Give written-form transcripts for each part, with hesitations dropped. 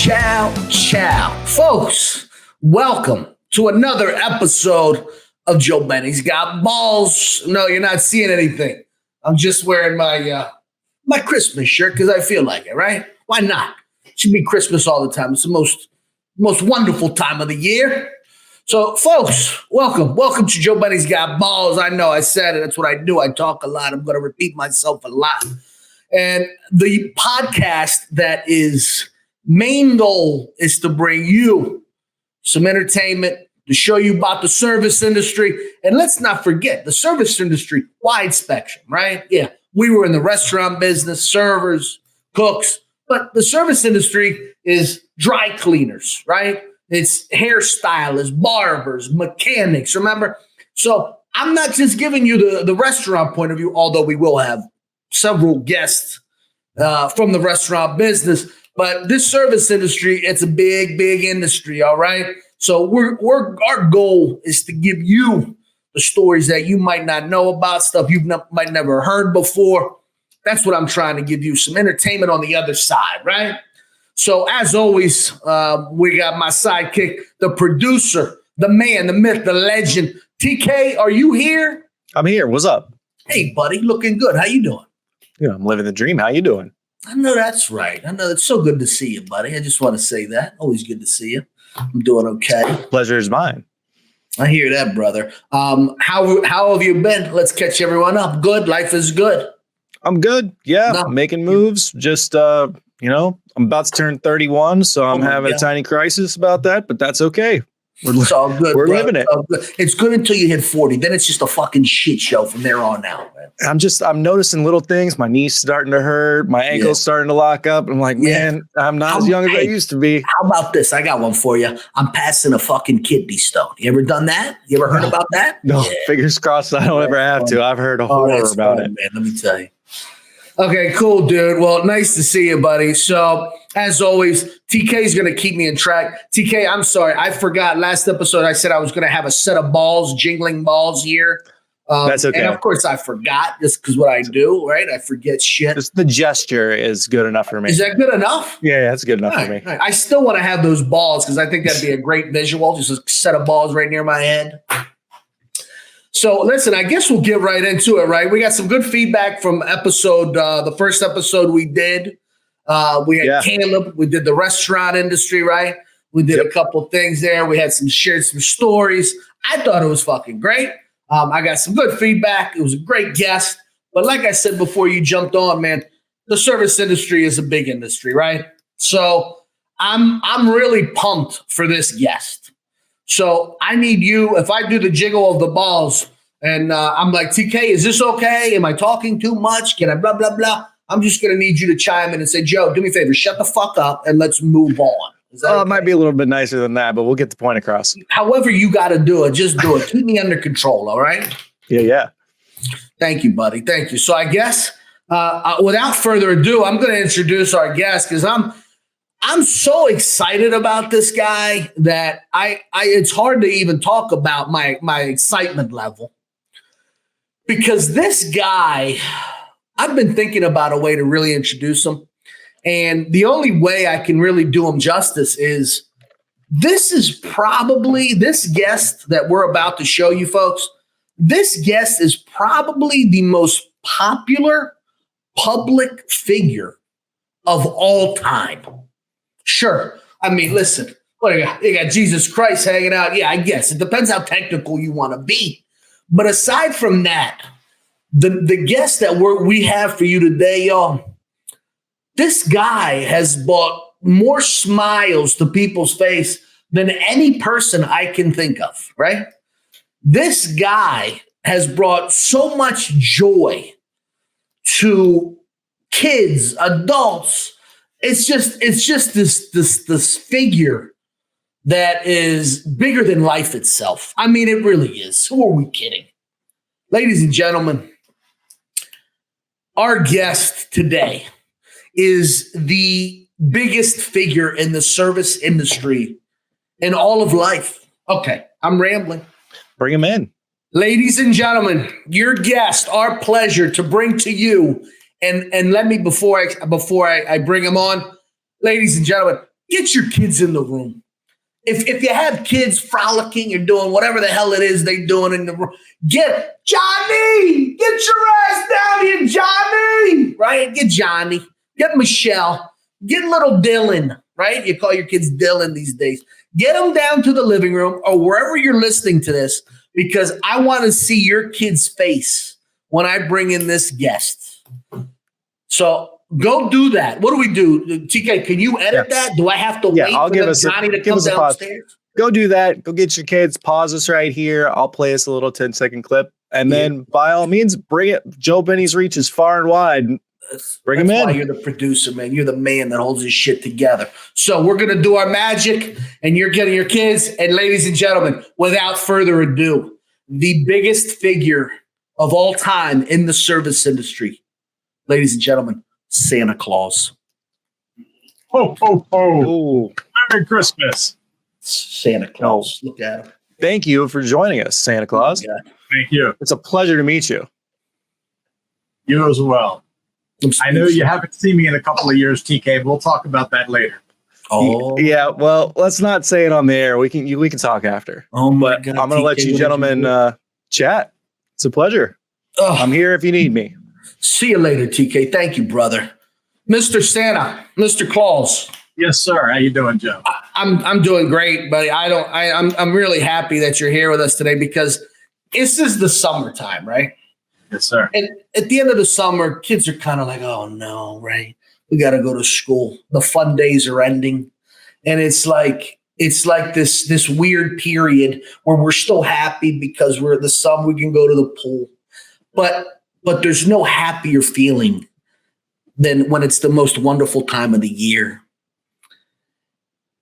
Ciao. Folks, welcome to another episode of Joe Benny's Got Balls. No, you're not seeing anything. I'm just wearing my Christmas shirt because I feel like it, right? Why not? It should be Christmas all the time. It's the most wonderful time of the year. So, folks, welcome to Joe Benny's Got Balls. I know I said it. That's what I do. I talk a lot. I'm going to repeat myself a lot. And the podcast that is main goal is to bring you some entertainment, to show you about the service industry. And let's not forget the service industry, wide spectrum, right? Yeah, we were in the restaurant business, servers, cooks, but the service industry is dry cleaners, right? It's hairstylists, barbers, mechanics, remember? So I'm not just giving you the restaurant point of view, although we will have several guests from the restaurant business. But this service industry, it's a big industry, all right? So our goal is to give you the stories that you might not know about, stuff you might never heard before. That's what I'm trying to give you, some entertainment on the other side, right? So as always, we got my sidekick, the producer, the man, the myth, the legend. TK, are you here? I'm here. What's up? Hey, buddy, looking good. How you doing? Yeah, I'm living the dream. How you doing? I know that's right. I know it's so good to see you, buddy. I just want to say that. Always good to see you. I'm doing okay. Pleasure is mine. I hear that, brother. How have you been? Let's catch everyone up. Good. Life is good. I'm good. Yeah, No. making moves. Just I'm about to turn 31, so I'm having a tiny crisis about that, but that's okay. It's all good. We're bro. living it. It's good until you hit 40. Then it's just a fucking shit show from there on out, man. I'm noticing little things. My knee's starting to hurt. My ankle's starting to lock up. I'm like, man, I'm not as young as I used to be. How about this? I got one for you. I'm passing a fucking kidney stone. You ever done that? You ever heard about that? No, fingers crossed I don't ever have to. I've heard a horror about it. Man, let me tell you. Okay, cool, dude. Well, nice to see you, buddy. So, as always, TK is going to keep me in track. TK, I'm sorry. I forgot last episode I said I was going to have a set of balls, jingling balls here. That's okay. And, of course, I forgot just because what I do, right? I forget shit. Just the gesture is good enough for me. Is that good enough? Yeah, that's good enough for me. Right. I still want to have those balls because I think that'd be a great visual, just a set of balls right near my head. So listen, I guess we'll get right into it, right? We got some good feedback from the first episode we did. We had Caleb. We did the restaurant industry, right? We did a couple things there. We had shared some stories. I thought it was fucking great. I got some good feedback. It was a great guest. But like I said before you jumped on, man, the service industry is a big industry, right? So I'm really pumped for this guest. So I need you, if I do the jiggle of the balls and I'm like, TK, is this okay? Am I talking too much? Can I blah, blah, blah? I'm just going to need you to chime in and say, Joe, do me a favor, shut the fuck up and let's move on. Is that okay? It might be a little bit nicer than that, but we'll get the point across. However you got to do it, just do it. Keep me under control, all right? Yeah. Thank you, buddy. Thank you. So I guess without further ado, I'm going to introduce our guest because I'm so excited about this guy that it's hard to even talk about my excitement level because this guy, I've been thinking about a way to really introduce him. And the only way I can really do him justice is this guest that we're about to show you folks. This guest is probably the most popular public figure of all time. Sure. I mean, listen, what do you got? You got Jesus Christ hanging out. Yeah, I guess. It depends how technical you want to be. But aside from that, the guest that we have for you today, y'all, this guy has brought more smiles to people's face than any person I can think of, right? This guy has brought so much joy to kids, adults. It's just this figure that is bigger than life itself. I mean, it really is. Who are we kidding? Ladies and gentlemen, our guest today is the biggest figure in the service industry in all of life. Okay, I'm rambling. Bring him in. Ladies and gentlemen, your guest, our pleasure to bring to you. And let me, before I bring him on, ladies and gentlemen, get your kids in the room. If you have kids frolicking or doing whatever the hell it is they doing in the room, get Johnny, get your ass down here, Johnny, right? Get Johnny, get Michelle, get little Dylan, right? You call your kids Dylan these days. Get them down to the living room or wherever you're listening to this, because I want to see your kid's face when I bring in this guest. So go do that. What do we do? TK, can you edit that? Do I have to wait I'll give Johnny to come downstairs? Go do that. Go get your kids. Pause us right here. I'll play us a little 10-second clip. And then by all means, bring it. Joe Benny's reach is far and wide. Bring him in. That's why you're the producer, man. You're the man that holds his shit together. So we're going to do our magic, and you're getting your kids. And ladies and gentlemen, without further ado, the biggest figure of all time in the service industry, ladies and gentlemen, Santa Claus. Ho, ho, ho. Ooh. Merry Christmas. Santa Claus. Look at him. Thank you for joining us, Santa Claus. Yeah. Thank you. It's a pleasure to meet you. You as well. I know you haven't seen me in a couple of years, TK. We'll talk about that later. Oh, yeah. Well, let's not say it on the air. We can talk after. Oh my God! I'm going to let you gentlemen chat. It's a pleasure. I'm here if you need me. See you later, TK. Thank you, brother. Mr. Santa, Mr. Claus. Yes, sir. How you doing, Joe? I'm doing great, buddy. I'm really happy that you're here with us today because this is the summertime, right? Yes, sir. And at the end of the summer, kids are kind of like, oh no, right? We got to go to school. The fun days are ending. And it's like this weird period where we're still happy because we're in the summer, we can go to the pool. But there's no happier feeling than when it's the most wonderful time of the year.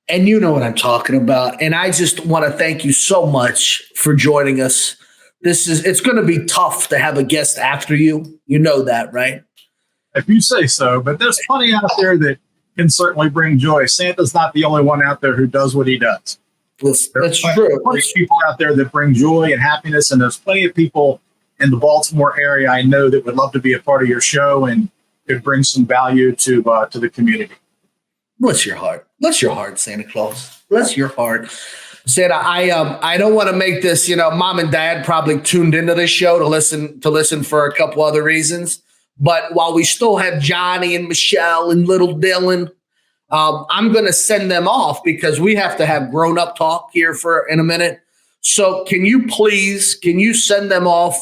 And you know what I'm talking about. And I just want to thank you so much for joining us. It's going to be tough to have a guest after you. You know that, right? If you say so, but there's plenty out there that can certainly bring joy. Santa's not the only one out there who does what he does. That's true. There's people out there that bring joy and happiness, and there's plenty of people in the Baltimore area I know that would love to be a part of your show and could bring some value to the community. Bless your heart. Bless your heart, Santa Claus. Bless your heart. Santa, I don't want to make this, mom and dad probably tuned into this show to listen for a couple other reasons. But while we still have Johnny and Michelle and little Dylan, I'm going to send them off because we have to have grown-up talk here in a minute. So can you send them off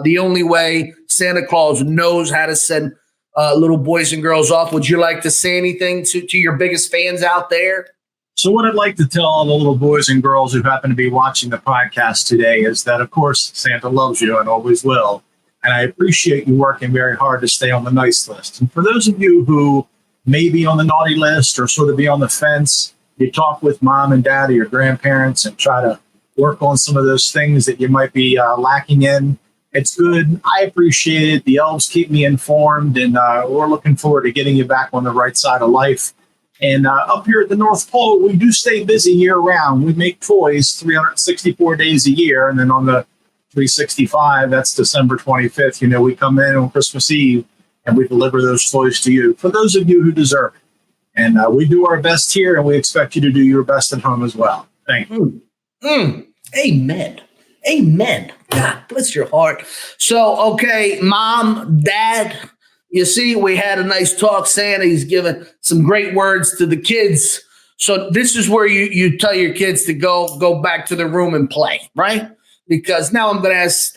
the only way Santa Claus knows how to send little boys and girls off? Would you like to say anything to your biggest fans out there? So what I'd like to tell all the little boys and girls who happen to be watching the podcast today is that, of course, Santa loves you and always will. And I appreciate you working very hard to stay on the nice list. And for those of you who may be on the naughty list or sort of be on the fence, you talk with mom and dad or your grandparents and try to work on some of those things that you might be lacking in. It's good. I appreciate it. The elves keep me informed, and we're looking forward to getting you back on the right side of life. And up here at the North Pole, we do stay busy year-round. We make toys 364 days a year, and then on the 365, that's December 25th, we come in on Christmas Eve, and we deliver those toys to you, for those of you who deserve it. And we do our best here, and we expect you to do your best at home as well. Thank you. Amen. Amen. God bless your heart. So, okay, mom, dad, you see, we had a nice talk. Santa, he's given some great words to the kids. So this is where you tell your kids to go back to their room and play, right? Because now I'm gonna ask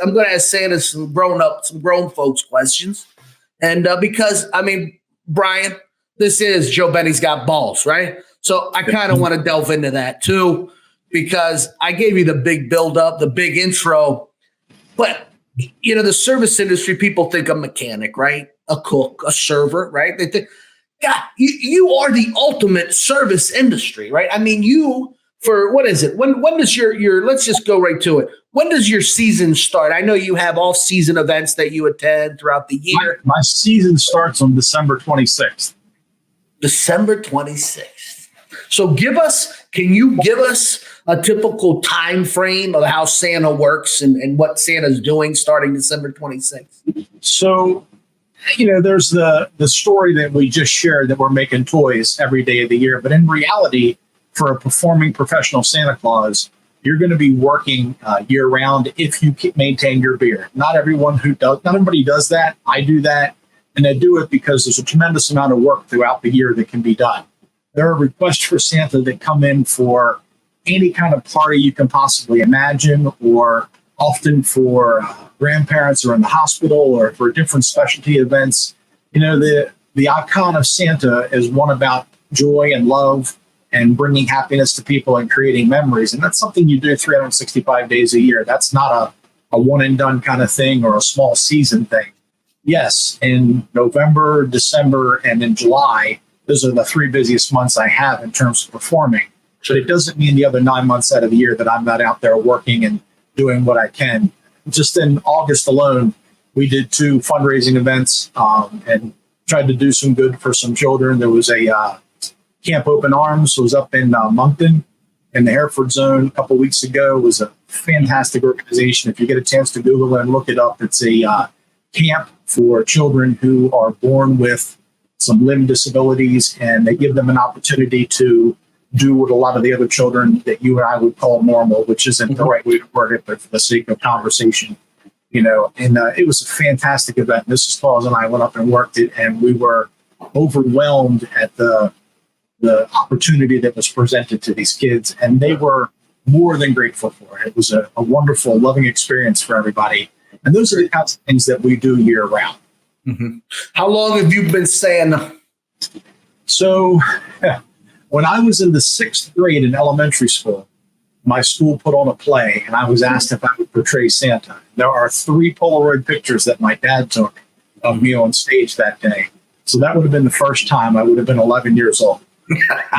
Santa some grown folks questions. And because Brian, this is Joe Benny's Got Balls, right? So I kind of want to delve into that too, because I gave you the big build up, the big intro, but the service industry, people think a mechanic, right? A cook, a server, right? They think, God, you are the ultimate service industry, right? What is it? When does your let's just go right to it. When does your season start? I know you have all season events that you attend throughout the year. My season starts on December 26th. December 26th. So can you give us a typical time frame of how Santa works and what Santa's doing starting December 26th? So there's the story that we just shared that we're making toys every day of the year. But in reality, for a performing professional Santa Claus, you're going to be working year round if you maintain your beard. Not everybody does that. I do that. And I do it because there's a tremendous amount of work throughout the year that can be done. There are requests for Santa that come in for any kind of party you can possibly imagine, or often for grandparents who are in the hospital, or for different specialty events. The icon of Santa is one about joy and love and bringing happiness to people and creating memories. And that's something you do 365 days a year. That's not a one and done kind of thing or a small season thing. Yes, in November, December, and in July, those are the 3 busiest months I have in terms of performing. But it doesn't mean the other 9 months out of the year that I'm not out there working and doing what I can. Just in August alone, we did 2 fundraising events and tried to do some good for some children. There was a Camp Open Arms was up in Moncton in the Hereford zone a couple weeks ago. It was a fantastic organization. If you get a chance to Google it and look it up, it's a camp for children who are born with some limb disabilities, and they give them an opportunity to do what a lot of the other children that you and I would call normal, which isn't the right way to word it, but for the sake of conversation, and it was a fantastic event. Mrs. Claus and I went up and worked it, and we were overwhelmed at the opportunity that was presented to these kids, and they were more than grateful for it. It was a wonderful, loving experience for everybody. And those are the kinds of things that we do year round. Mm-hmm. How long have you been Santa? So when I was in the 6th grade in elementary school, my school put on a play, and I was asked if I would portray Santa. There are 3 Polaroid pictures that my dad took of me on stage that day. So that would have been the first time. I would have been 11 years old.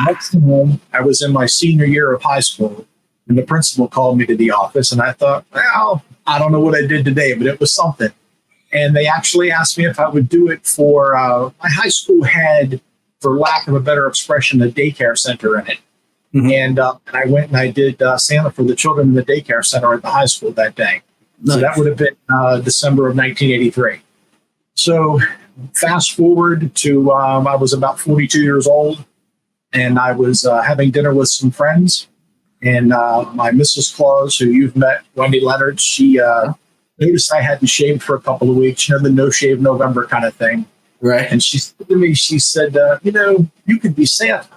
Next time, I was in my senior year of high school, and the principal called me to the office, and I thought, well, I don't know what I did today, but it was something. And they actually asked me if I would do it for my high school had, for lack of a better expression, a daycare center in it. Mm-hmm. And I went and I did Santa for the children in the daycare center at the high school that day. Nice. So that would have been December of 1983. So fast forward to I was about 42 years old, and I was having dinner with some friends. And my Mrs. Claus, who you've met, Wendy Leonard, she noticed I hadn't shaved for a couple of weeks, the no shave November kind of thing. Right. And she said to me, she said, you could be Santa.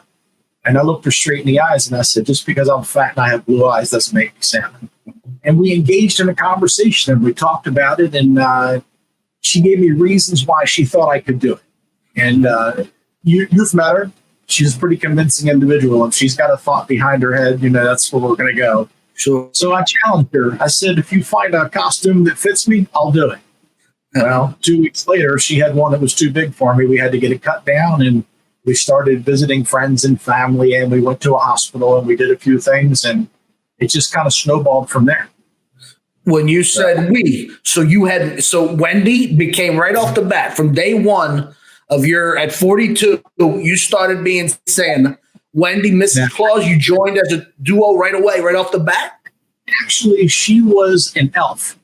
And I looked her straight in the eyes and I said, just because I'm fat and I have blue eyes doesn't make me Santa. And we engaged in a conversation and we talked about it. And she gave me reasons why she thought I could do it. And you've met her. She's a pretty convincing individual. If she's got a thought behind her head, that's where we're going to go. Sure. So I challenged her. I said, if you find a costume that fits me, I'll do it. Well, 2 weeks later, she had one that was too big for me. We had to get it cut down, and we started visiting friends and family, and we went to a hospital, and we did a few things, and it just kind of snowballed from there. When you said we, so Wendy became right off the bat from day one of at 42, you started being Santa. Wendy, Mrs. Claus, you joined as a duo right away, right off the bat? Actually, she was an elf.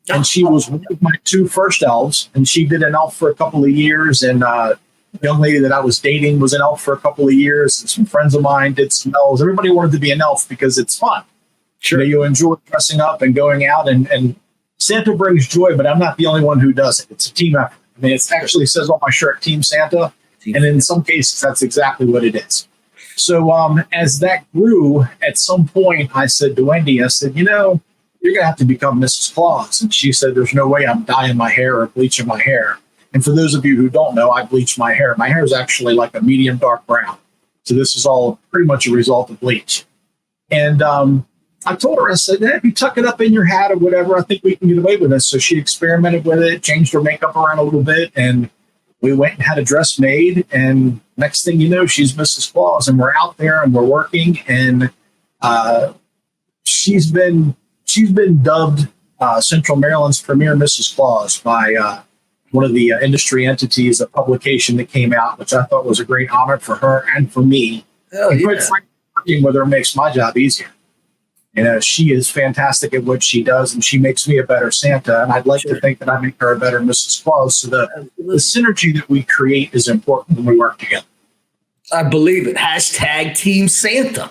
And she was one of my 2 first elves. And she did an elf for a couple of years. And a young lady that I was dating was an elf for a couple of years. And some friends of mine did some elves. Everybody wanted to be an elf because it's fun. Sure. You enjoy dressing up and going out. And Santa brings joy, but I'm not the only one who does it. It's a team effort. I mean, it actually says on my shirt, Team Santa. And in some cases, that's exactly what it is. So as that grew, at some point, I said to Wendy, I said, you're going to have to become Mrs. Claus. And she said, there's no way I'm dyeing my hair or bleaching my hair. And for those of you who don't know, I bleach my hair. My hair is actually like a medium dark brown. So this is all pretty much a result of bleach. And I told her, I said, if you tuck it up in your hat or whatever, I think we can get away with this. So she experimented with it, changed her makeup around a little bit, and we went and had a dress made. And next thing you know, she's Mrs. Claus, and we're out there and we're working. And she's been dubbed Central Maryland's premier Mrs. Claus by one of the industry entities, a publication that came out, which I thought was a great honor for her and for me. And quite frankly, working with her makes my job easier. She is fantastic at what she does, and she makes me a better Santa. And I'd like to think that I make her a better Mrs. Claus. So the synergy that we create is important when we work together. I believe it. Hashtag Team Santa.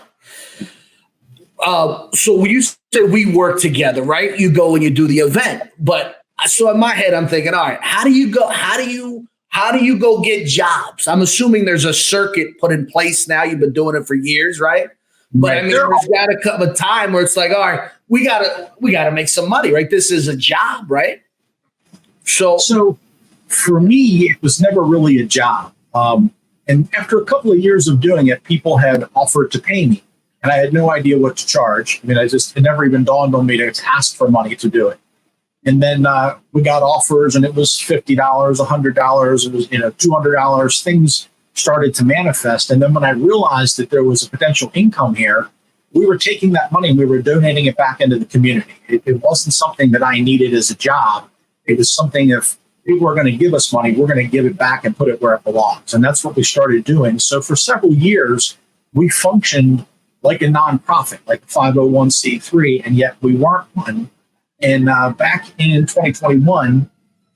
So when you said we work together, right? You go and you do the event. But so in my head, I'm thinking, all right, how do you go get jobs? I'm assuming there's a circuit put in place now. You've been doing it for years, right? But I mean, there's got to come a time where it's like, all right, we gotta make some money, right? This is a job, right? So for me, it was never really a job. And after a couple of years of doing it, people had offered to pay me, and I had no idea what to charge. I mean, it never even dawned on me to ask for money to do it. And then we got offers, and it was $50, $100, it was $200. Things started to manifest. And then when I realized that there was a potential income here, we were taking that money and we were donating it back into the community. It wasn't something that I needed as a job. It was something, if people are going to give us money, we're going to give it back and put it where it belongs. And that's what we started doing. So for several years, we functioned like a nonprofit, like a 501c3, and yet we weren't one. And back in 2021,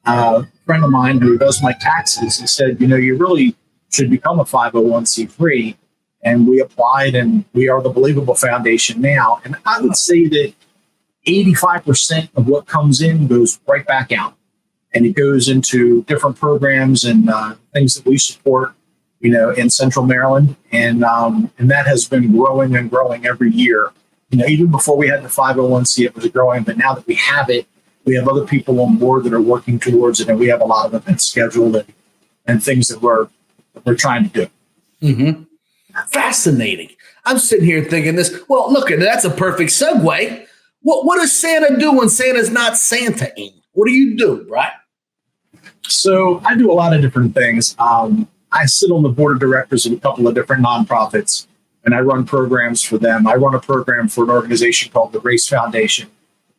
a friend of mine who does my taxes, he said, you really should become a 501c3. And we applied, and we are the Believable Foundation now. And I would say that 85% of what comes in goes right back out. And it goes into different programs and things that we support, in Central Maryland. And that has been growing and growing every year. Even before we had the 501c, it was growing. But now that we have it, we have other people on board that are working towards it. And we have a lot of events scheduled and things that we're trying to do. Mm-hmm. Fascinating. I'm sitting here thinking this. Well, look, that's a perfect segue. What does Santa do when Santa's not Santa-ing? What do you do, right? So I do a lot of different things. I sit on the board of directors of a couple of different nonprofits, and I run programs for them. I run a program for an organization called the Race Foundation.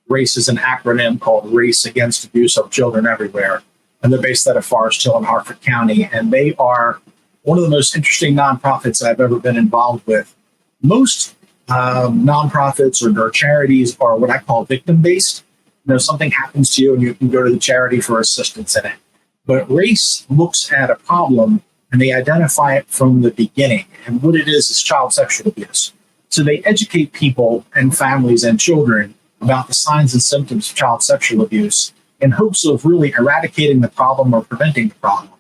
RACE is an acronym called Race Against Abuse of Children Everywhere. And they're based out of Forest Hill in Harford County. And they are one of the most interesting nonprofits I've ever been involved with. Most nonprofits or charities are what I call victim-based. Something happens to you and you can go to the charity for assistance in it. But RACE looks at a problem and they identify it from the beginning. And what it is child sexual abuse. So they educate people and families and children about the signs and symptoms of child sexual abuse in hopes of really eradicating the problem or preventing the problem.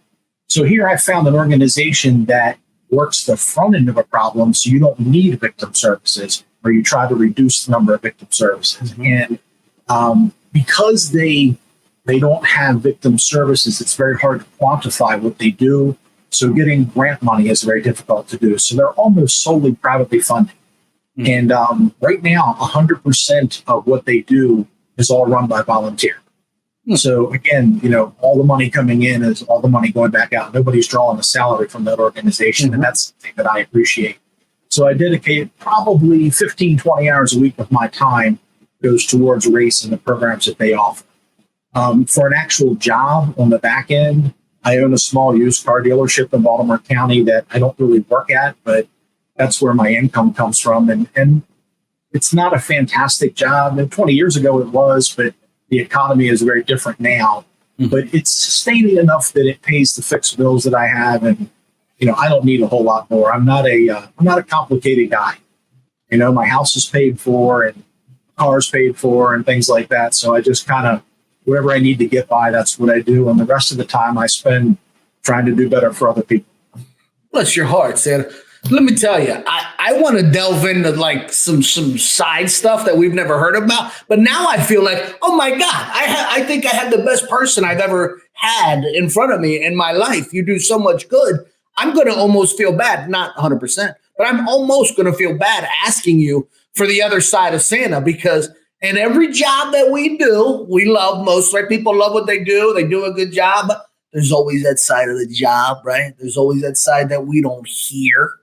So here I found an organization that works the front end of a problem so you don't need victim services, or you try to reduce the number of victim services. Mm-hmm. And because they don't have victim services, it's very hard to quantify what they do. So getting grant money is very difficult to do. So they're almost solely privately funded. Mm-hmm. And right now, 100% of what they do is all run by volunteer. Mm-hmm. So again, all the money coming in is all the money going back out. Nobody's drawing a salary from that organization. Mm-hmm. And that's something that I appreciate. So I dedicate probably 15, 20 hours a week of my time goes towards RACE and the programs that they offer. For an actual job on the back end, I own a small used car dealership in Baltimore County that I don't really work at, but that's where my income comes from. And it's not a fantastic job. And 20 years ago it was, but the economy is very different now. Mm-hmm. But it's sustaining enough that it pays to fix bills that I have. And, I don't need a whole lot more. I'm not a complicated guy. My house is paid for and cars paid for and things like that. So I just kind of, whatever I need to get by, that's what I do. And the rest of the time I spend trying to do better for other people. Bless your heart, Santa. Let me tell you, I want to delve into like some side stuff that we've never heard about. But now I feel like, oh my God, I think I had the best person I've ever had in front of me in my life. You do so much good. I'm going to almost feel bad, not 100%, but I'm almost going to feel bad asking you for the other side of Santa, because in every job that we do, we love most, right? People love what they do. They do a good job. There's always that side of the job, right? There's always that side that we don't hear,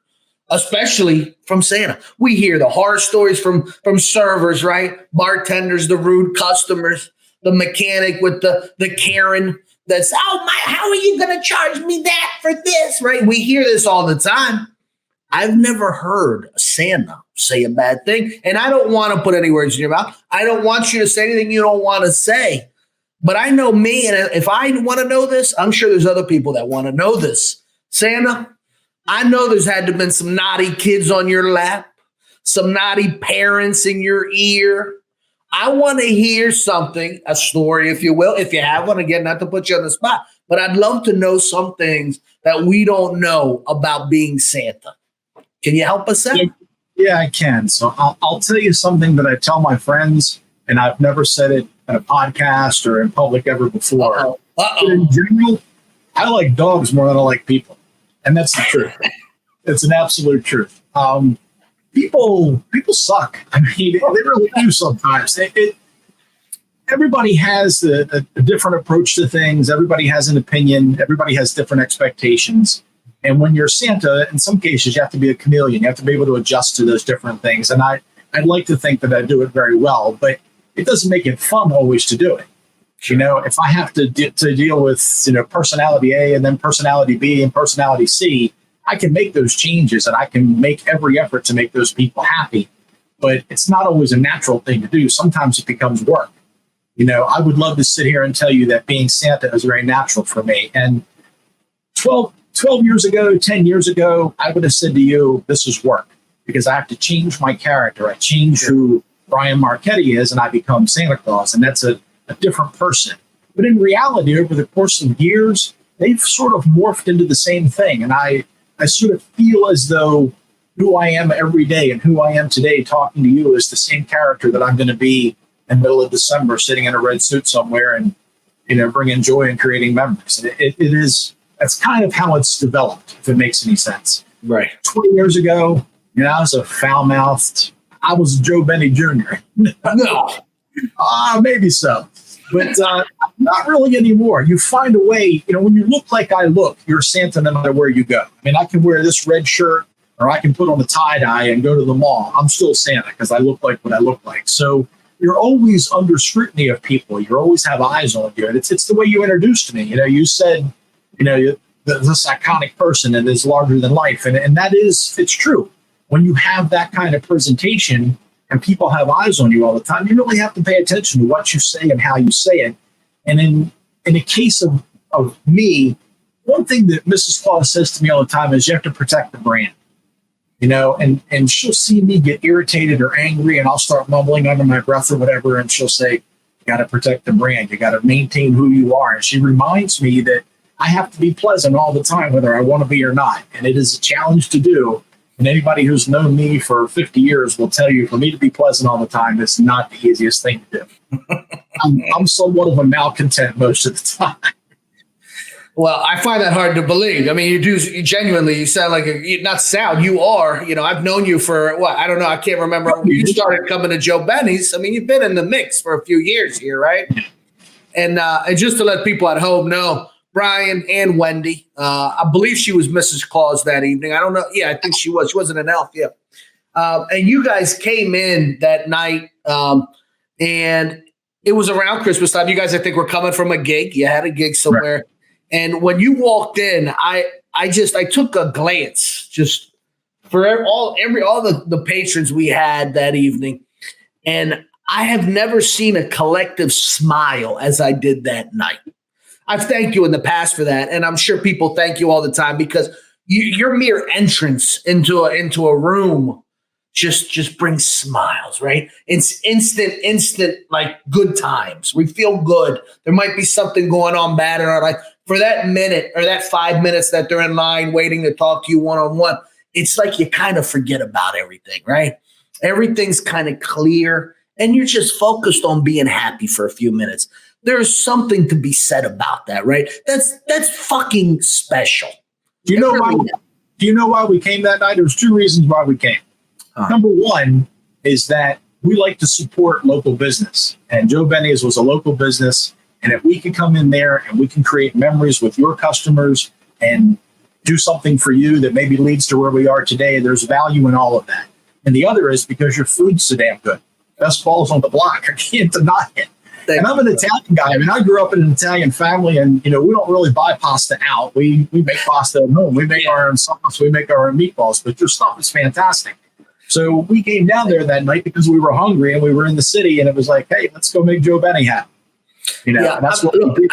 especially from Santa. We hear the horror stories from servers, right? Bartenders, the rude customers, the mechanic with the Karen that's, oh my, how are you going to charge me that for this, right? We hear this all the time. I've never heard Santa say a bad thing. And I don't want to put any words in your mouth. I don't want you to say anything you don't want to say. But I know me, and if I want to know this, I'm sure there's other people that want to know this. Santa, I know there's had to have been some naughty kids on your lap, some naughty parents in your ear. I want to hear something, a story, if you will, if you have one. Again, not to put you on the spot, but I'd love to know some things that we don't know about being Santa. Can you help us out? Yeah, I can. So I'll tell you something that I tell my friends, and I've never said it in a podcast or in public ever before. But in general, I like dogs more than I like people. And that's the truth. It's an absolute truth. People suck. I mean, they really do sometimes. Everybody has a different approach to things. Everybody has an opinion. Everybody has different expectations. And when you're Santa, in some cases, you have to be a chameleon. You have to be able to adjust to those different things. And I'd like to think that I do it very well, but it doesn't make it fun always to do it. You know, if I have to deal with, personality A and then personality B and personality C, I can make those changes and I can make every effort to make those people happy. But it's not always a natural thing to do. Sometimes it becomes work. I would love to sit here and tell you that being Santa is very natural for me. And 12 years ago, 10 years ago, I would have said to you, this is work, because I have to change my character. I change who Brian Marchetti is, and I become Santa Claus, and that's a different person. But in reality, over the course of years, they've sort of morphed into the same thing. And I sort of feel as though who I am every day and who I am today talking to you is the same character that I'm going to be in the middle of December, sitting in a red suit somewhere and, bringing joy and creating memories. That's kind of how it's developed, if it makes any sense. Right. 20 years ago, I was a foul-mouthed, I was Joe Benny Jr. No. Maybe so. But not really anymore. You find a way, when you look like I look, you're Santa no matter where you go. I mean, I can wear this red shirt or I can put on the tie-dye and go to the mall. I'm still Santa because I look like what I look like. So you're always under scrutiny of people. You always have eyes on you. And it's the way you introduced me. You said, this iconic person that is larger than life. And it's true. When you have that kind of presentation and people have eyes on you all the time, you really have to pay attention to what you say and how you say it. And in the case of me, one thing that Mrs. Claus says to me all the time is you have to protect the brand. And she'll see me get irritated or angry and I'll start mumbling under my breath or whatever. And she'll say, you got to protect the brand. You got to maintain who you are. And she reminds me that I have to be pleasant all the time, whether I want to be or not. And it is a challenge to do. And anybody who's known me for 50 years will tell you, for me to be pleasant all the time, it's not the easiest thing to do. I'm somewhat of a malcontent most of the time. Well, I find that hard to believe. I mean, you genuinely, you sound like you are, I've known you for I don't know. I can't remember when you started coming to Joe Benny's. I mean, you've been in the mix for a few years here, right? And just to let people at home know, Brian and Wendy, I believe she was Mrs. Claus that evening. I don't know. Yeah, I think she was. She wasn't an elf. Yeah. And you guys came in that night and it was around Christmas time. You guys, I think, were coming from a gig. You had a gig somewhere. Right. And when you walked in, I took a glance just for all the patrons we had that evening. And I have never seen a collective smile as I did that night. I've thanked you in the past for that. And I'm sure people thank you all the time because your mere entrance into a room just brings smiles, right? It's instant, like good times. We feel good. There might be something going on bad in our life. For that minute or that 5 minutes that they're in line waiting to talk to you one-on-one, it's like you kind of forget about everything, right? Everything's kind of clear and you're just focused on being happy for a few minutes. There's something to be said about that, right? That's fucking special. Do you know why we came that night? There's two reasons why we came. Number one is that we like to support local business. And Joe Benny's was a local business. And if we can come in there and we can create memories with your customers and do something for you that maybe leads to where we are today, there's value in all of that. And the other is because your food's so damn good. Best balls on the block. I can't deny it. And I'm an Italian guy. I mean, I grew up in an Italian family, and we don't really buy pasta out. We make pasta at home. We make our own sauce. We make our own meatballs. But your stuff is fantastic. So we came down there that night because we were hungry and we were in the city, and it was like, hey, let's go make Joe Benny happy. That's what we do.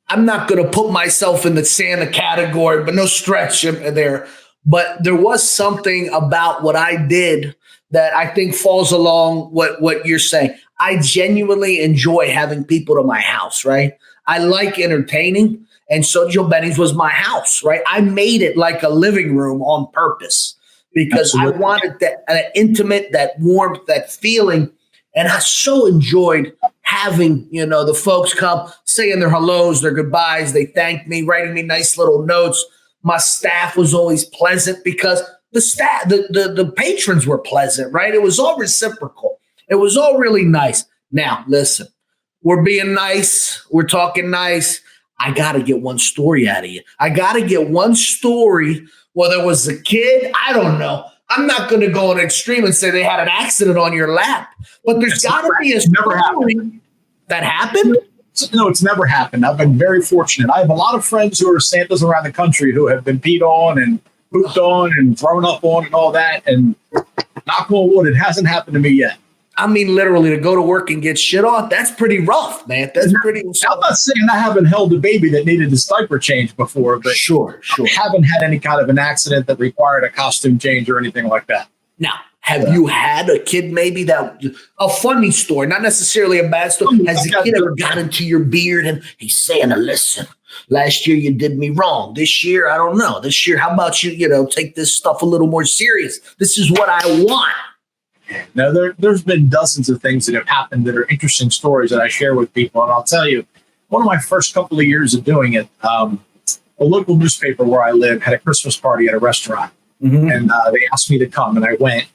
I'm not going to put myself in the Santa category, but no stretch there. But there was something about what I did that I think falls along what you're saying. I genuinely enjoy having people to my house, right? I like entertaining. And so Joe Benny's was my house, right? I made it like a living room on purpose because I wanted that intimate, that warmth, that feeling. And I so enjoyed having, the folks come saying their hellos, their goodbyes. They thanked me, writing me nice little notes. My staff was always pleasant because the staff, the patrons were pleasant, right? It was all reciprocal. It was all really nice. Now, listen, we're being nice. We're talking nice. I got to get one story out of you. I got to get one story, whether it was a kid, I don't know. I'm not going to go on extreme and say they had an accident on your lap, but there's got to be a story that happened. No, it's never happened. I've been very fortunate. I have a lot of friends who are Santas around the country who have been peed on and pooped on and thrown up on and all that. And knock on wood, it hasn't happened to me yet. I mean, literally, to go to work and get shit on, that's pretty rough, man. That's pretty rough. I'm not saying I haven't held a baby that needed his diaper change before, but sure. I haven't had any kind of an accident that required a costume change or anything like that. Now, have you had a kid maybe a funny story, not necessarily a bad story? Has the kid ever got into your beard and he's saying, listen, last year you did me wrong. This year, I don't know. This year, how about you, take this stuff a little more serious? This is what I want. Now, there's been dozens of things that have happened that are interesting stories that I share with people. And I'll tell you, one of my first couple of years of doing it, a local newspaper where I live had a Christmas party at a restaurant. Mm-hmm. And they asked me to come, and I went.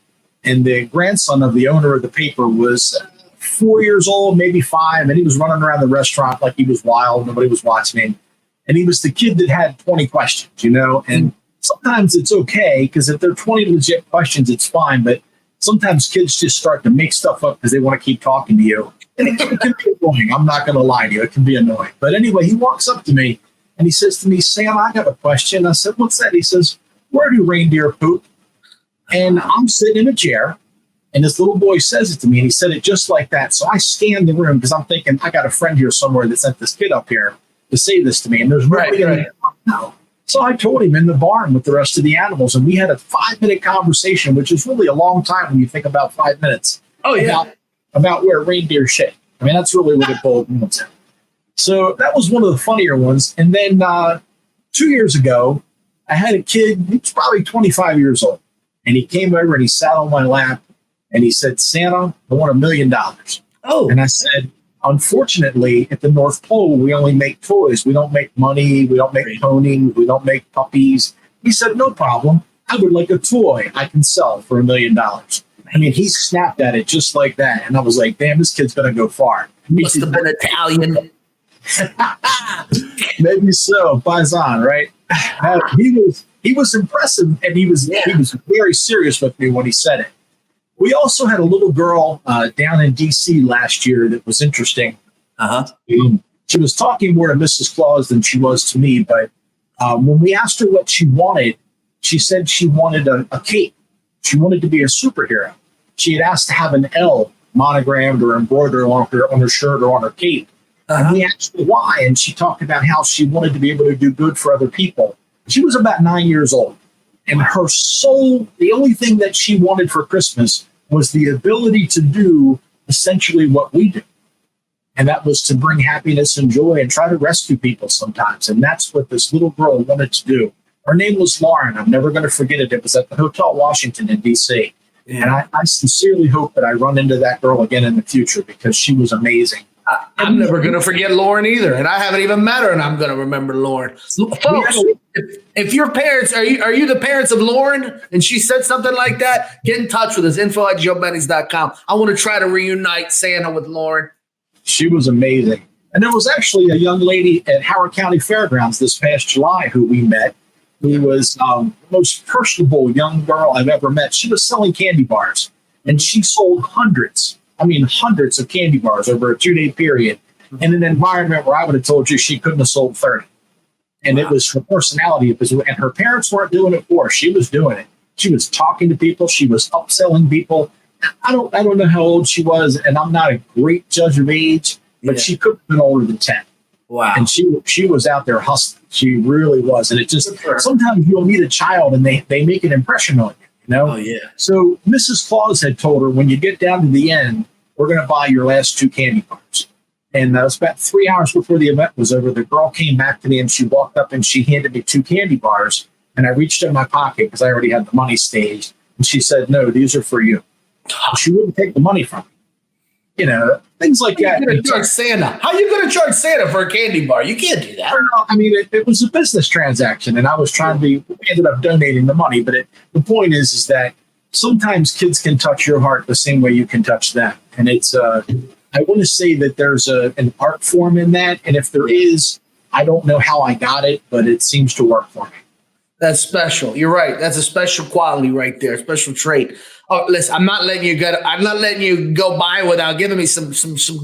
And the grandson of the owner of the paper was 4 years old, maybe 5, and he was running around the restaurant like he was wild. Nobody was watching him. And he was the kid that had 20 questions, and sometimes it's okay because if they're 20 legit questions, it's fine. But sometimes kids just start to make stuff up because they want to keep talking to you. And it can be annoying. I'm not going to lie to you. It can be annoying. But anyway, he walks up to me and he says to me, Sam, I got a question. I said, what's that? He says, where do reindeer poop? And I'm sitting in a chair and this little boy says it to me and he said it just like that. So I scanned the room because I'm thinking I got a friend here somewhere that sent this kid up here to say this to me. And there's nobody in there. No. So I told him in the barn with the rest of the animals, and we had a 5-minute conversation, which is really a long time when you think about 5 minutes. Oh, yeah. About where reindeer shit. I mean, that's really what it boiled down to. So that was one of the funnier ones. And then 2 years ago, I had a kid, he was probably 25 years old, and he came over and he sat on my lap and he said, Santa, I want $1 million. Oh. And I said, unfortunately, at the North Pole, we only make toys. We don't make money. We don't make ponies. We don't make puppies. He said, no problem. I would like a toy I can sell for $1 million. I mean, he snapped at it just like that. And I was like, damn, this kid's going to go far. Must have been Italian. Maybe so. Paisan, right? He was impressive, and he was very serious with me when he said it. We also had a little girl down in D.C. last year that was interesting. She was talking more to Mrs. Claus than she was to me, but when we asked her what she wanted, she said she wanted a cape. She wanted to be a superhero. She had asked to have an L monogrammed or embroidered on her shirt or on her cape. And we asked her why, and she talked about how she wanted to be able to do good for other people. She was about 9 years old, and her soul, the only thing that she wanted for Christmas was the ability to do essentially what we do. And that was to bring happiness and joy and try to rescue people sometimes. And that's what this little girl wanted to do. Her name was Lauren. I'm never going to forget it. It was at the Hotel Washington in D.C. Yeah. And I sincerely hope that I run into that girl again in the future because she was amazing. I'm never going to forget Lauren either. And I haven't even met her, and I'm going to remember Lauren. Folks, if your parents, are you the parents of Lauren and she said something like that, get in touch with us, info@joebennys.com. I want to try to reunite Santa with Lauren. She was amazing. And there was actually a young lady at Howard County Fairgrounds this past July who we met, who was the most personable young girl I've ever met. She was selling candy bars, and she sold hundreds I mean, hundreds of candy bars over a 2-day period in an environment where I would have told you she couldn't have sold 30. And it was her personality. And her parents weren't doing it for her. She was doing it. She was talking to people. She was upselling people. I don't know how old she was, and I'm not a great judge of age, but she couldn't have been older than 10. Wow. And she was out there hustling. She really was. And it just, sometimes you'll meet a child and they make an impression on you, you know? Oh, yeah. So Mrs. Claus had told her, when you get down to the end, we're going to buy your last 2 candy bars. And that was about 3 hours before the event was over. The girl came back to me and she walked up and she handed me 2 candy bars. And I reached in my pocket because I already had the money staged. And she said, no, these are for you. She wouldn't take the money from me. You know, things like that. How are you going to charge Santa for a candy bar? You can't do that. I mean, it was a business transaction, and I was trying to we ended up donating the money. But the point is that sometimes kids can touch your heart the same way you can touch them. And it's, I want to say that there's an art form in that. And if there is, I don't know how I got it, but it seems to work for me. That's special. You're right. That's a special quality right there, a special trait. Oh, listen, I'm not letting you go by without giving me some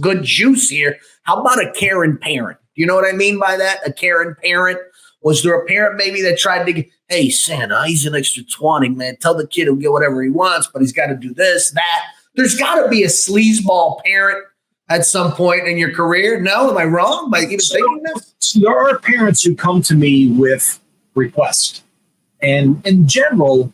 good juice here. How about a caring parent? You know what I mean by that? A caring parent. Was there a parent maybe that tried to get, hey, Santa, he's an extra 20, man. Tell the kid he'll get whatever he wants, but he's got to do this, that. There's got to be a sleazeball parent at some point in your career. No, am I wrong by even thinking this? So there are parents who come to me with requests. And in general,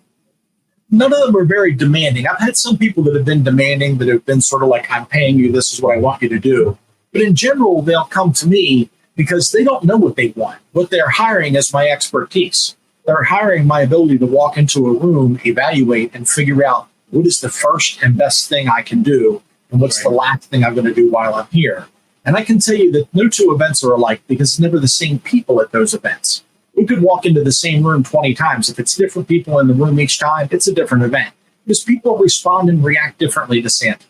none of them are very demanding. I've had some people that have been demanding, that have been sort of like, I'm paying you, this is what I want you to do. But in general, they'll come to me because they don't know what they want. What they're hiring is my expertise. They're hiring my ability to walk into a room, evaluate, and figure out what is the first and best thing I can do, and what's the last thing I'm going to do while I'm here. And I can tell you that no 2 events are alike because it's never the same people at those events. We could walk into the same room 20 times. If it's different people in the room each time, it's a different event because people respond and react differently to Santa.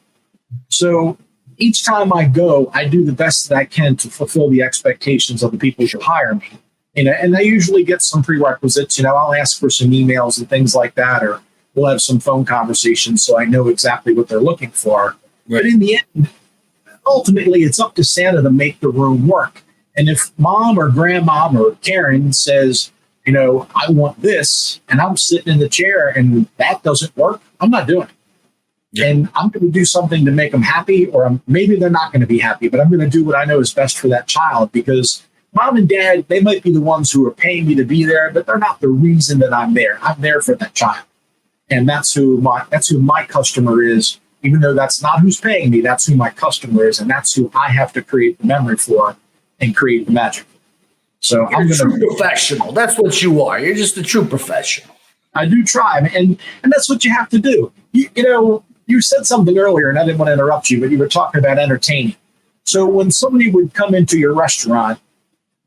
So each time I go, I do the best that I can to fulfill the expectations of the people who hire me. You know, and I usually get some prerequisites. You know, I'll ask for some emails and things like that, or we'll have some phone conversations so I know exactly what they're looking for. Right. But in the end, ultimately, it's up to Santa to make the room work. And if mom or grandmom or Karen says, you know, I want this, and I'm sitting in the chair and that doesn't work, I'm not doing it. Yeah. And I'm going to do something to make them happy, or maybe they're not going to be happy, but I'm going to do what I know is best for that child, because mom and dad, they might be the ones who are paying me to be there, but they're not the reason that I'm there. I'm there for that child. And that's who my customer is. Even though that's not who's paying me, that's who my customer is. And that's who I have to create the memory for and create the magic. So you're a true professional. That's what you are. You're just a true professional. I do try. And that's what you have to do. You know, you said something earlier, and I didn't want to interrupt you, but you were talking about entertaining. So when somebody would come into your restaurant,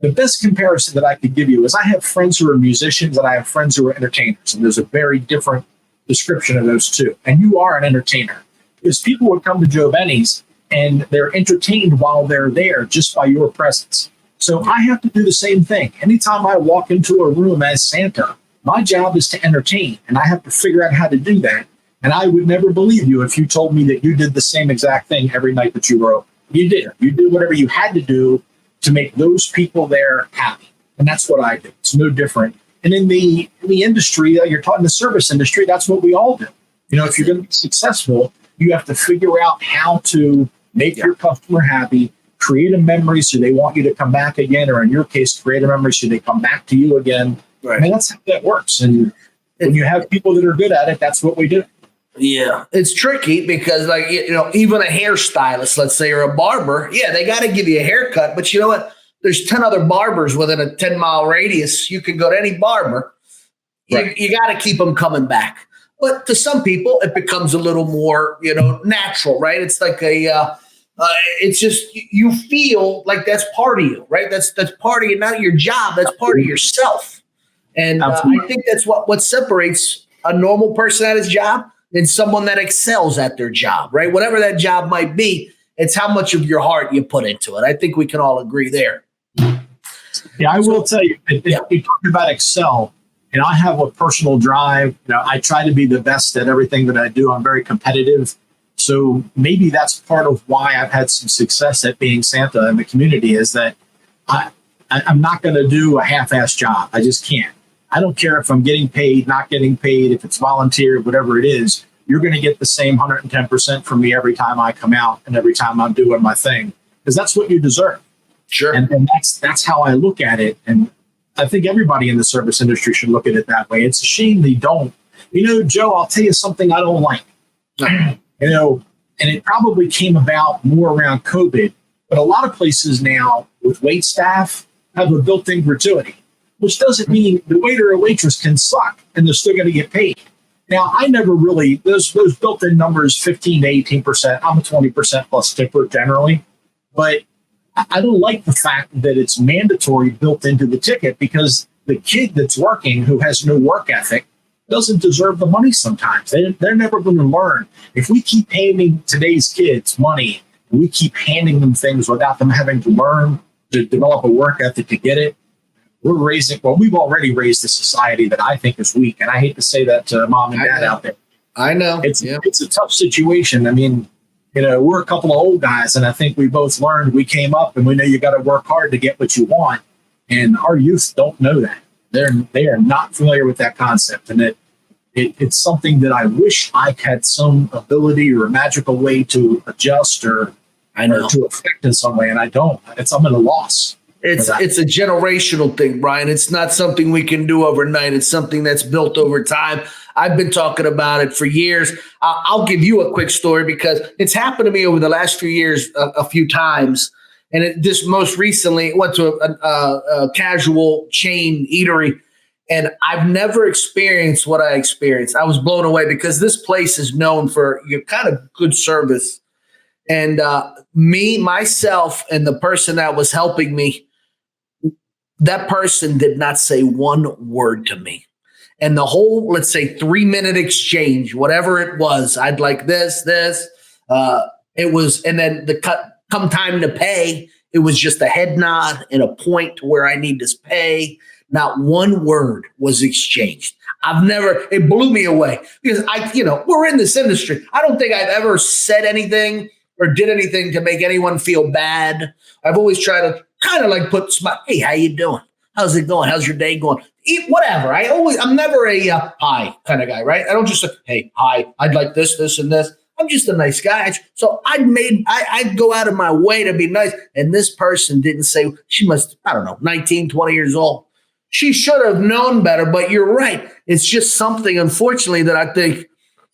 the best comparison that I could give you is I have friends who are musicians and I have friends who are entertainers. And there's a very different description of those two. And you are an entertainer. Because people would come to Joe Benny's and they're entertained while they're there just by your presence. So I have to do the same thing. Anytime I walk into a room as Santa, my job is to entertain, and I have to figure out how to do that. And I would never believe you if you told me that you did the same exact thing every night that you were open. You did. You did whatever you had to do to make those people there happy. And that's what I do. It's no different. And in the industry, you're talking the service industry, that's what we all do. You know, if you're going to be successful, you have to figure out how to make your customer happy, create a memory so they want you to come back again, or in your case, create a memory so they come back to you again. Right. I mean, that's how that works. And when you have people that are good at it, that's what we do. Yeah, it's tricky because, like, you know, even a hairstylist, let's say, or a barber, yeah, they got to give you a haircut. But you know what? There's 10 other barbers within a 10-mile radius. You can go to any barber. Right. You got to keep them coming back. But to some people, it becomes a little more, you know, natural, right? It's like it's just, you feel like that's part of you, right? That's part of you, not your job. That's part of yourself. And I think that's what separates a normal person at his job and someone that excels at their job, right? Whatever that job might be, it's how much of your heart you put into it. I think we can all agree there. Yeah, I will tell you, if you talk about excel, and I have a personal drive. You know, I try to be the best at everything that I do. I'm very competitive. So maybe that's part of why I've had some success at being Santa in the community, is that I'm not going to do a half-ass job. I just can't. I don't care if I'm getting paid, not getting paid, if it's volunteer, whatever it is. You're going to get the same 110% from me every time I come out and every time I'm doing my thing, because that's what you deserve. Sure. And that's how I look at it. And I think everybody in the service industry should look at it that way. It's a shame they don't. Joe, I'll tell you something I don't like. And it probably came about more around COVID, but a lot of places now with wait staff have a built-in gratuity, which doesn't mean the waiter or waitress can suck and they're still going to get paid. Now, I never really, those built-in numbers, 15 to 18%, I'm a 20% plus tipper generally, but I don't like the fact that it's mandatory built into the ticket, because the kid that's working who has no work ethic doesn't deserve the money sometimes. They're never going to learn. If we keep handing today's kids money, and we keep handing them things without them having to learn to develop a work ethic to get it, we've already raised a society that I think is weak. And I hate to say that to mom and dad out there. I know. It's a tough situation. I mean, we're a couple of old guys, and I think we both learned, we came up and we know you got to work hard to get what you want. And our youth don't know that. They are not familiar with that concept. And it's something that I wish I had some ability or a magical way to adjust or to affect in some way. And I don't. I'm at a loss. It's a generational thing, Brian. It's not something we can do overnight. It's something that's built over time. I've been talking about it for years. I'll give you a quick story because it's happened to me over the last few years a few times. And this most recently went to a casual chain eatery, and I've never experienced what I experienced. I was blown away because this place is known for your kind of good service. And myself, and the person that was helping me, that person did not say one word to me. And the whole, let's say, 3-minute exchange, whatever it was, I'd like this. It was, and then come time to pay, it was just a head nod and a point to where I need to pay. Not one word was exchanged. It blew me away because we're in this industry. I don't think I've ever said anything or did anything to make anyone feel bad. I've always tried to kind of like put smile. Hey, how you doing? How's it going? How's your day going? Eat whatever. I'm never a hi kind of guy, right? I don't just say, hey, hi, I'd like this, and this. I'm just a nice guy. So I'd go out of my way to be nice. And this person didn't say, she must, 19, 20 years old. She should have known better, but you're right. It's just something, unfortunately, that I think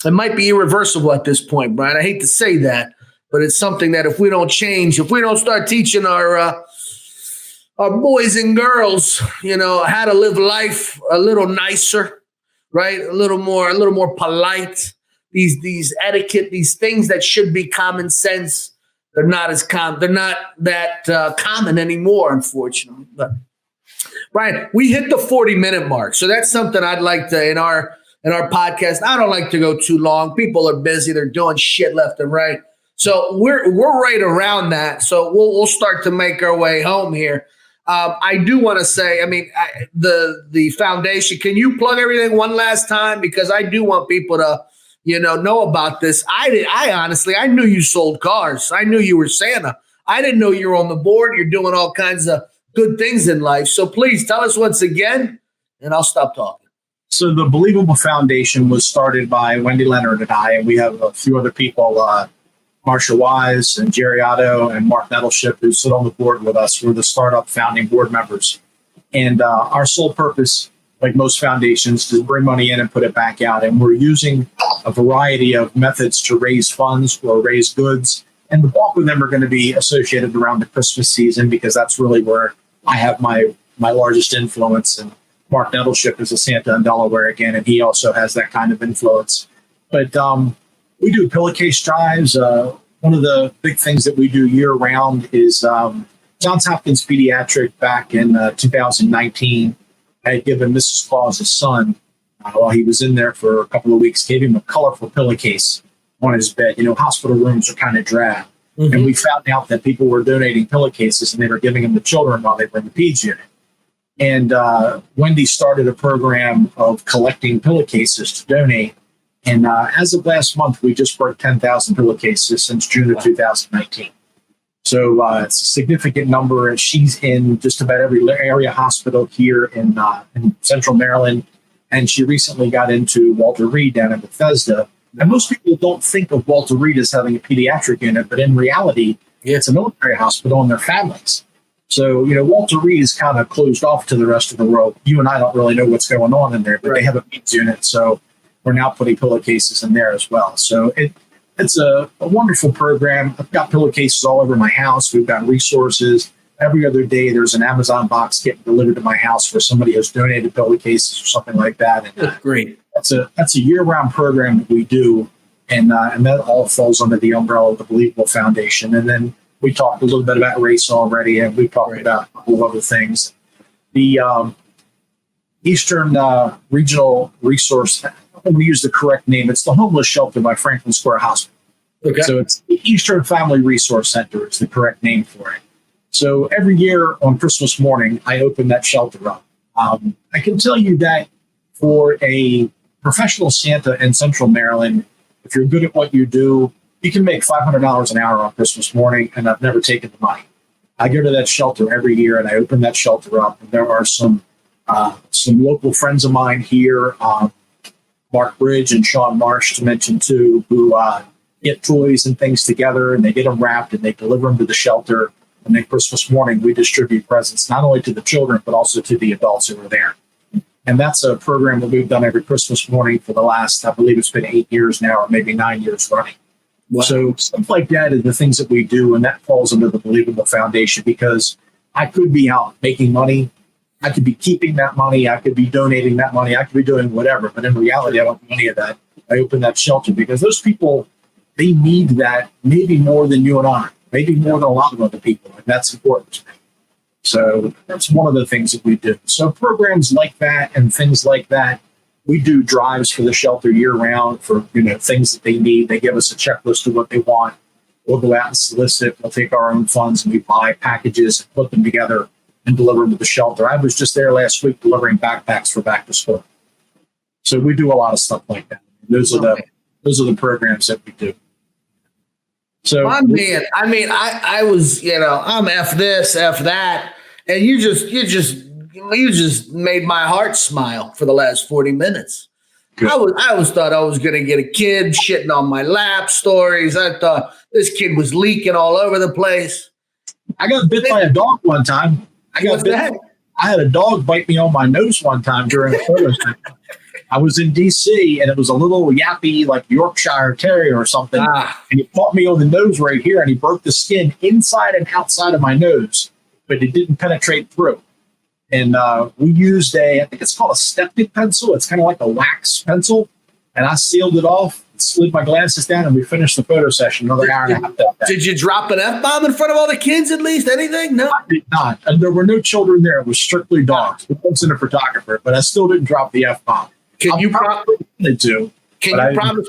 it might be irreversible at this point, Brian. I hate to say that, but it's something that if we don't change, if we don't start teaching our boys and girls, how to live life a little nicer, right? A little more polite. These etiquette, these things that should be common sense, they're not as common. They're not that common anymore, unfortunately. But Brian, we hit the 40-minute mark, so that's something I'd like to in our podcast. I don't like to go too long. People are busy; they're doing shit left and right. So we're right around that. So we'll start to make our way home here. I do want to say, the foundation. Can you plug everything one last time, because I do want people to know about this. I honestly knew you sold cars. I knew you were Santa. I didn't know you were on the board. You're doing all kinds of good things in life. So please tell us once again, and I'll stop talking. So the Believable Foundation was started by Wendy Leonard and I, and we have a few other people, Marsha Wise and Jerry Otto and Mark Nettleship, who sit on the board with us. We're the startup founding board members. And our sole purpose, like most foundations, is bring money in and put it back out. And we're using a variety of methods to raise funds or raise goods. And the bulk of them are going to be associated around the Christmas season, because that's really where I have my largest influence. And Mark Nettleship is a Santa in Delaware again, and he also has that kind of influence. But we do pillowcase drives. One of the big things that we do year round is Johns Hopkins Pediatric back in 2019. I had given Mrs. Claus a son while he was in there for a couple of weeks, gave him a colorful pillowcase on his bed. Hospital rooms are kind of drab. Mm-hmm. And we found out that people were donating pillowcases and they were giving them to children while they were in the peds unit. And Wendy started a program of collecting pillowcases to donate. And as of last month, we just broke 10,000 pillowcases since June of 2019. So it's a significant number. And she's in just about every area hospital here in Central Maryland. And she recently got into Walter Reed down in Bethesda. And most people don't think of Walter Reed as having a pediatric unit, but in reality, it's a military hospital and their families. So, Walter Reed is kind of closed off to the rest of the world. You and I don't really know what's going on in there, but they have a PEDS unit. So we're now putting pillowcases in there as well. So it's a wonderful program. I've got pillowcases all over my house. We've got resources. Every other day, there's an Amazon box getting delivered to my house for somebody who's donated pillowcases or something like that. And great. That's a year-round program that we do, and that all falls under the umbrella of the Believable Foundation. And then we talked a little bit about race already, and we talked about a couple of other things. The Eastern Regional Resource, I'm going to use the correct name. It's the Homeless Shelter by Franklin Square Hospital. Okay. So it's the Eastern Family Resource Center is the correct name for it. So every year on Christmas morning, I open that shelter up. I can tell you that for a professional Santa in Central Maryland, if you're good at what you do, you can make $500 an hour on Christmas morning, and I've never taken the money. I go to that shelter every year, and I open that shelter up, and there are some local friends of mine here, Mark Bridge and Sean Marsh to mention too, who get toys and things together, and they get them wrapped, and they deliver them to the shelter. And then Christmas morning, we distribute presents not only to the children, but also to the adults who are there. And that's a program that we've done every Christmas morning for the last, I believe it's been 8 years now, or maybe 9 years running. Wow. So stuff like that is the things that we do, and that falls under the Believable Foundation, because I could be out making money. I could be keeping that money. I could be donating that money. I could be doing whatever. But in reality, I don't do any of that. I open that shelter because those people, they need that maybe more than you and I, maybe more than a lot of other people. And that's important to me. So that's one of the things that we do. So programs like that and things like that, we do drives for the shelter year round for, things that they need. They give us a checklist of what they want. We'll go out and solicit. We'll take our own funds and we buy packages and put them together and deliver them to the shelter. I was just there last week delivering backpacks for back to school. So we do a lot of stuff like that. Those are the programs that we do. So I was, I'm F this, F that. And you just made my heart smile for the last 40 minutes. Good. I always thought I was going to get a kid shitting on my lap stories. I thought this kid was leaking all over the place. I got bit by a dog one time. I had a dog bite me on my nose one time during a photo session. I was in D.C. and it was a little yappy, like Yorkshire Terrier or something. And he caught me on the nose right here, and he broke the skin inside and outside of my nose, but it didn't penetrate through. And we used I think it's called a Steptic pencil. It's kind of like a wax pencil. And I sealed it off, slid my glasses down, and we finished the photo session another hour and a half that day. Did you drop an F-bomb in front of all the kids at least? Anything? No? I did not. And there were no children there. It was strictly dogs. It wasn't a photographer, but I still didn't drop the F-bomb. Can you promise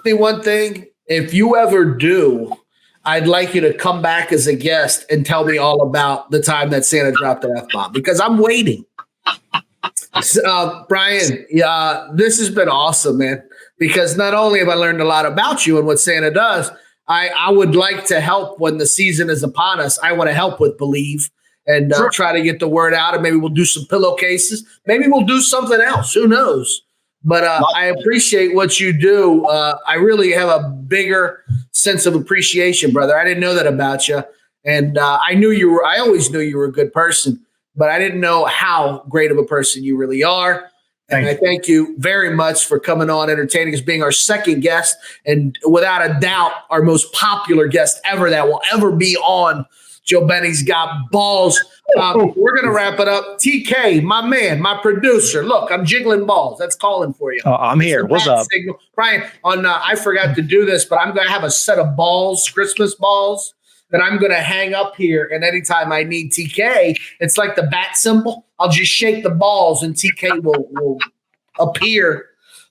me one thing? If you ever do, I'd like you to come back as a guest and tell me all about the time that Santa dropped an F-bomb, because I'm waiting. Brian, this has been awesome, man, because not only have I learned a lot about you and what Santa does, I would like to help when the season is upon us. I want to help with Believe and try to get the word out, and maybe we'll do some pillowcases. Maybe we'll do something else. Who knows? But I appreciate what you do. I really have a bigger sense of appreciation, brother. I didn't know that about you. And I always knew you were a good person, but I didn't know how great of a person you really are. And I thank you very much for coming on, entertaining us, being our second guest, and without a doubt, our most popular guest ever that will ever be on Joe Benny's Got Balls. We're going to wrap it up. TK, my man, my producer. Look, I'm jiggling balls. That's calling for you. I'm here. What's up? Signal. Brian, I forgot to do this, but I'm going to have a set of balls, Christmas balls, that I'm going to hang up here. And anytime I need TK, it's like the bat symbol. I'll just shake the balls and TK will appear.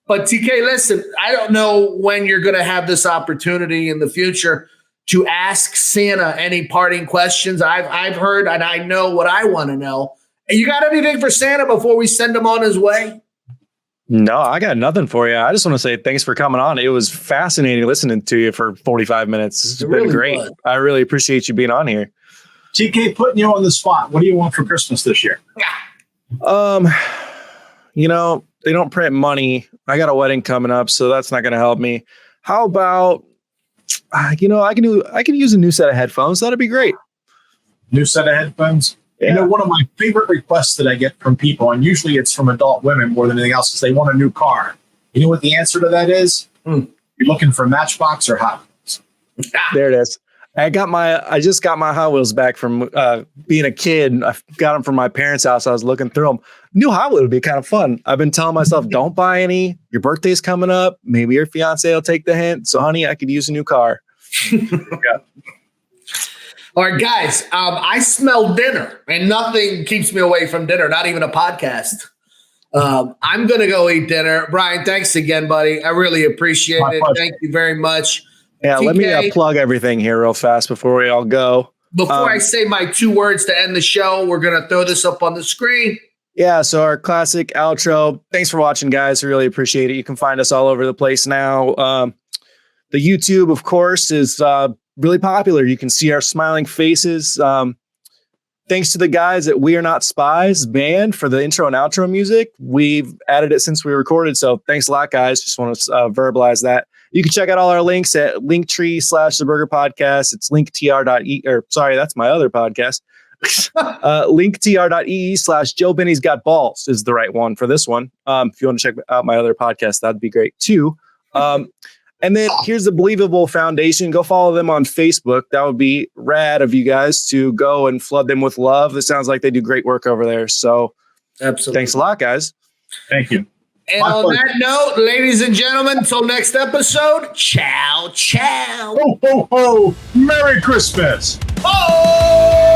But TK, listen, I don't know when you're going to have this opportunity in the future to ask Santa any parting questions. I've heard, and I know what I want to know. You got anything for Santa before we send him on his way? No, I got nothing for you. I just want to say thanks for coming on. It was fascinating listening to you for 45 minutes. It's been really great. Was. I really appreciate you being on here. TK, putting you on the spot. What do you want for Christmas this year? You know, they don't print money. I got a wedding coming up, so that's not going to help me. How about, I can use a new set of headphones. That'd be great. New set of headphones? Yeah. You know, one of my favorite requests that I get from people, and usually it's from adult women more than anything else, is they want a new car. You know what the answer to that is? You're looking for Matchbox or Hot Wheels. There it is. I just got my Hot Wheels back from being a kid. I got them from my parents' house. I was looking through them. New Hot Wheels would be kind of fun. I've been telling myself, don't buy any. Your birthday's coming up. Maybe your fiance will take the hint. So, honey, I could use a new car. Yeah. All right, guys, I smell dinner, and nothing keeps me away from dinner, not even a podcast. I'm going to go eat dinner. Brian, thanks again, buddy. I really appreciate it. Thank you very much. Yeah, TK, let me plug everything here real fast before we all go. Before I say my 2 words to end the show, we're going to throw this up on the screen. Yeah, so our classic outro. Thanks for watching, guys. Really appreciate it. You can find us all over the place now. The YouTube, of course, is really popular. You can see our smiling faces. Thanks to the guys at We Are Not Spies band for the intro and outro music. We've added it since we recorded, so thanks a lot, guys. Just want to verbalize that. You can check out all our links at linktr.ee/The Burger Podcast. It's linktr.ee, or sorry, that's my other podcast. linktr.ee/joebennysgotballs is the right one for this one. If you want to check out my other podcast, that'd be great too. And then here's the Believable Foundation. Go follow them on Facebook. That would be rad of you guys to go and flood them with love. It sounds like they do great work over there. So absolutely. Thanks a lot, guys. Thank you. And on that note, ladies and gentlemen, until next episode, ciao, ciao. Ho, ho, ho. Merry Christmas. Oh!